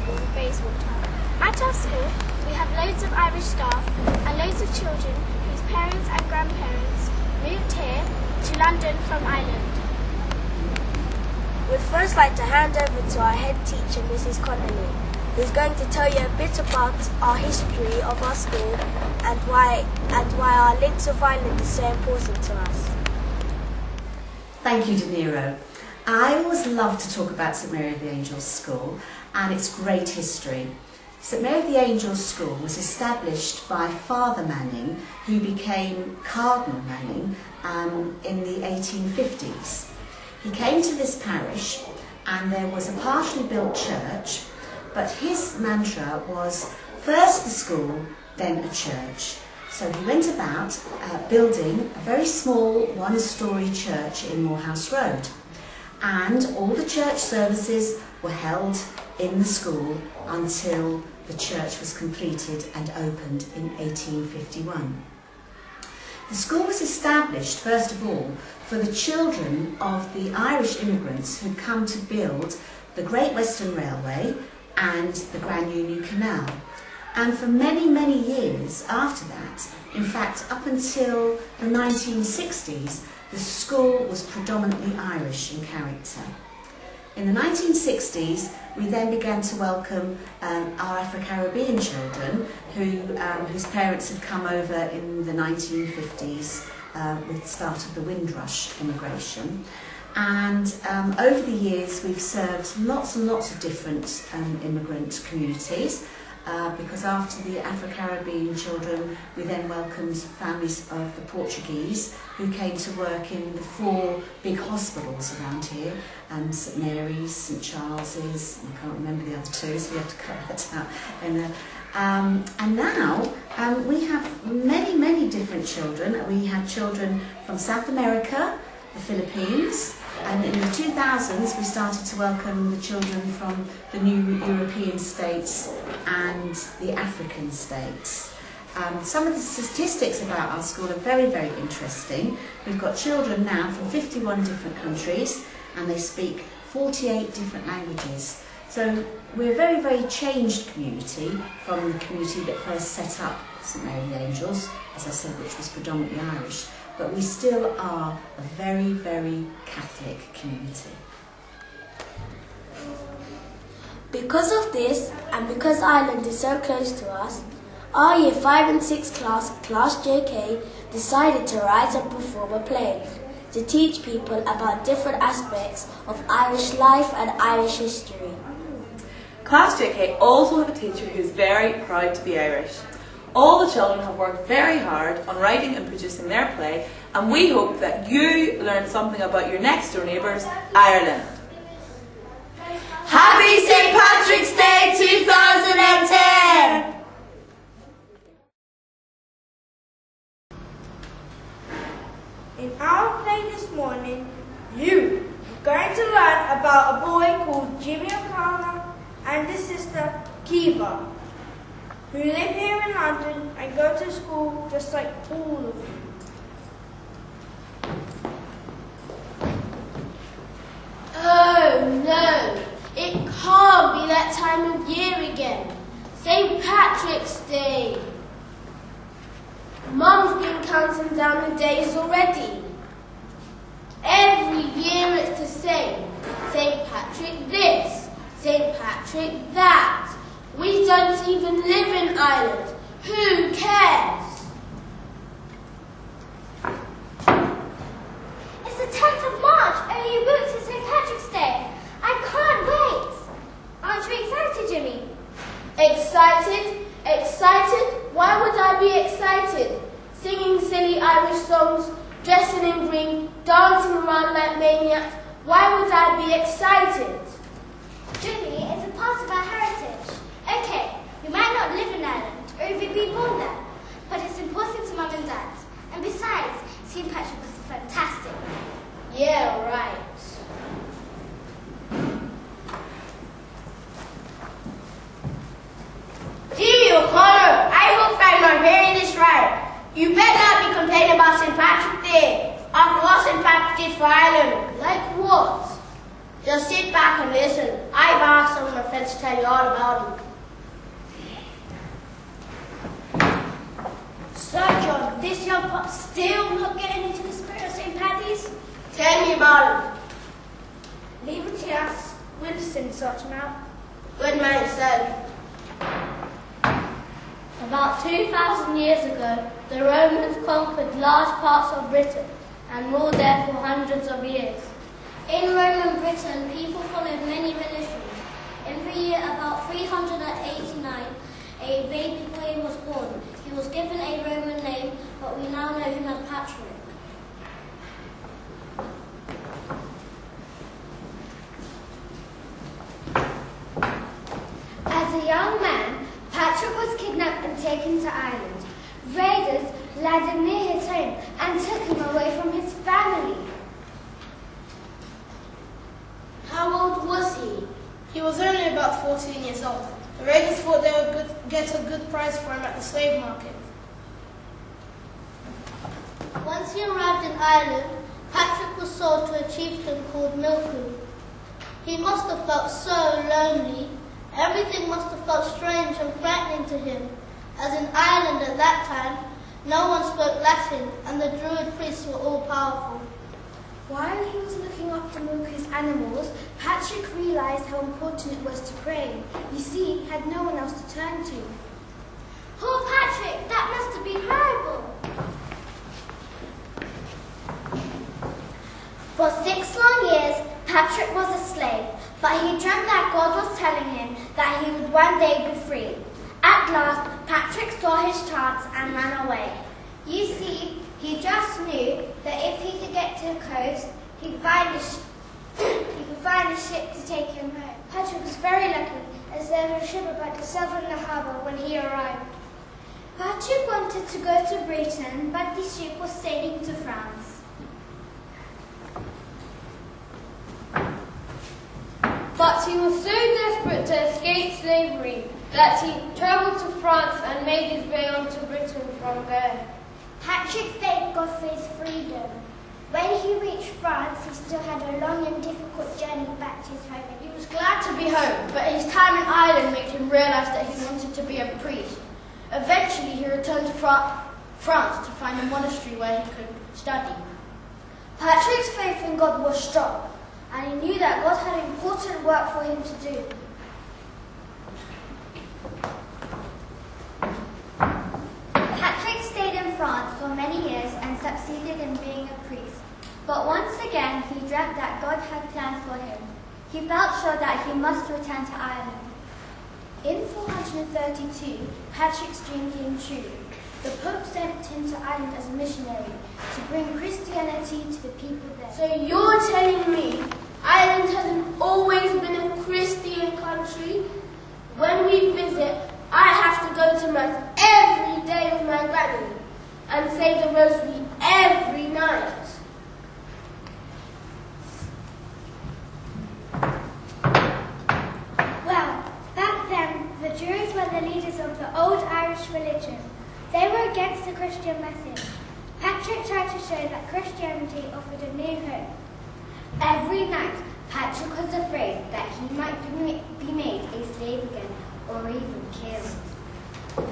School, Bayswater. At our school, we have loads of Irish staff and loads of children whose parents and grandparents moved here to London from Ireland. We'd first like to hand over to our head teacher, Mrs. Connolly, who's going to tell you a bit about our history of our school and why our links of Ireland is so important to us. Thank you, De Niro. I always love to talk about St Mary of the Angels School and its great history. St Mary of the Angels School was established by Father Manning, who became Cardinal Manning in the 1850s. He came to this parish and there was a partially built church, but his mantra was first the school, then a church. So he went about building a very small one-storey church in Moorhouse Road, and all the church services were held in the school until the church was completed and opened in 1851. The school was established, first of all, for the children of the Irish immigrants who'd come to build the Great Western Railway and the Grand Union Canal. And for many, many years after that, in fact up until the 1960s, the school was predominantly Irish in character. In the 1960s, we then began to welcome our Afro-Caribbean children whose parents had come over in the 1950s with the start of the Windrush immigration. And over the years, we've served lots and lots of different immigrant communities. Because after the Afro-Caribbean children, we then welcomed families of the Portuguese who came to work in the 4 big hospitals around here, St Mary's, St Charles's, I can't remember the other 2, so we have to cut that out. And now we have many, many different children. We have children from South America, the Philippines, and in the 2000s we started to welcome the children from the new European states and the African states. Some of the statistics about our school are very, very interesting. We've got children now from 51 different countries and they speak 48 different languages. So we're a very, very changed community from the community that first set up St Mary of the Angels, as I said, which was predominantly Irish. But we still are a very, very Catholic community. Because of this, and because Ireland is so close to us, our Year 5 and 6 class, Class JK, decided to write and perform a play to teach people about different aspects of Irish life and Irish history. Class JK also have a teacher who's very proud to be Irish. All the children have worked very hard on writing and producing their play, and we hope that you learn something about your next door neighbours, Ireland. Happy St Patrick's Day 2010! In our play this morning, you are going to learn about a boy called Jimmy O'Connor and his sister Kiva, who live here in London and go to school just like all of you. Oh no, it can't be that time of year again. St Patrick's Day. Mum's been counting down the days already. Every year it's the same. St Patrick this, St Patrick that. We don't even live in Ireland. Who cares? It's the 10th of March, only a week to St Patrick's Day. I can't wait. Aren't you excited, Jimmy? Excited? Excited? Why would I be excited? Singing silly Irish songs, dressing in green, dancing around like maniacs. Why would I be excited? Jimmy, it's a part of our heritage. Okay, we might not live in Ireland or even be born there, but it's important to Mum and Dad. And besides, St Patrick was fantastic. Yeah, right. Jimmy O'Connor, I hope I'm not hearing this right. You better not be complaining about St Patrick's Day after what St Patrick did for Ireland. Like what? Just sit back and listen. I've asked some of my friends to tell you all about him. Sir John, this young pup still not getting into the spirit of St. Paddy's? Tell me about him. Leave it to us. We'll listen, sort him out. Good man yourself. About 2,000 years ago, the Romans conquered large parts of Britain and ruled there for hundreds of years. In Roman Britain, people followed many religions. In the year about 389, a baby boy was born. He was given a Roman name, but we now know him as Patrick. As a young man, Patrick was kidnapped and taken to Ireland. Raiders landed near his home and took him away from his family. How old was he? He was only about 14 years old. The raiders thought they would get a good price for him at the slave market. Once he arrived in Ireland, Patrick was sold to a chieftain called Milcom. He must have felt so lonely. Everything must have felt strange and frightening to him, as in Ireland at that time, no one spoke Latin and the Druid priests were all powerful. While he was looking after Milky's animals, Patrick realised how important it was to pray. You see, he had no one else to turn to. Poor Patrick, that must have been horrible. For 6 long years, Patrick was a slave, but he dreamt that God was telling him that he would one day be free. At last, Patrick saw his chance and ran away. You see, he just knew that if he could get to the coast, he could find a ship to take him home. Patrick was very lucky, as there was a ship about to sail from the harbour when he arrived. Patrick wanted to go to Britain, but the ship was sailing to France. But he was so desperate to escape slavery that he travelled to France and made his way on to Britain from there. Patrick thanked God for his freedom. When he reached France, he still had a long and difficult journey back to his home. He was glad to be home, but his time in Ireland made him realise that he wanted to be a priest. Eventually, he returned to France to find a monastery where he could study. Patrick's faith in God was strong, and he knew that God had important work for him to do. Patrick stayed in France for many years and succeeded in being a priest. But once again, he dreamt that God had plans for him. He felt sure that he must return to Ireland. In 432, Patrick's dream came true. The Pope sent him to Ireland as a missionary to bring Christianity to the people there. So you're telling me Ireland hasn't always been a Christian country? When we visit, I have to go to Mass every day with my granny and say the rosary every night. Well, back then, the Druids were the leaders of the old Irish religion. They were against the Christian message. Patrick tried to show that Christianity offered a new hope. Every night, Patrick was afraid that he might be made a slave again, or even killed.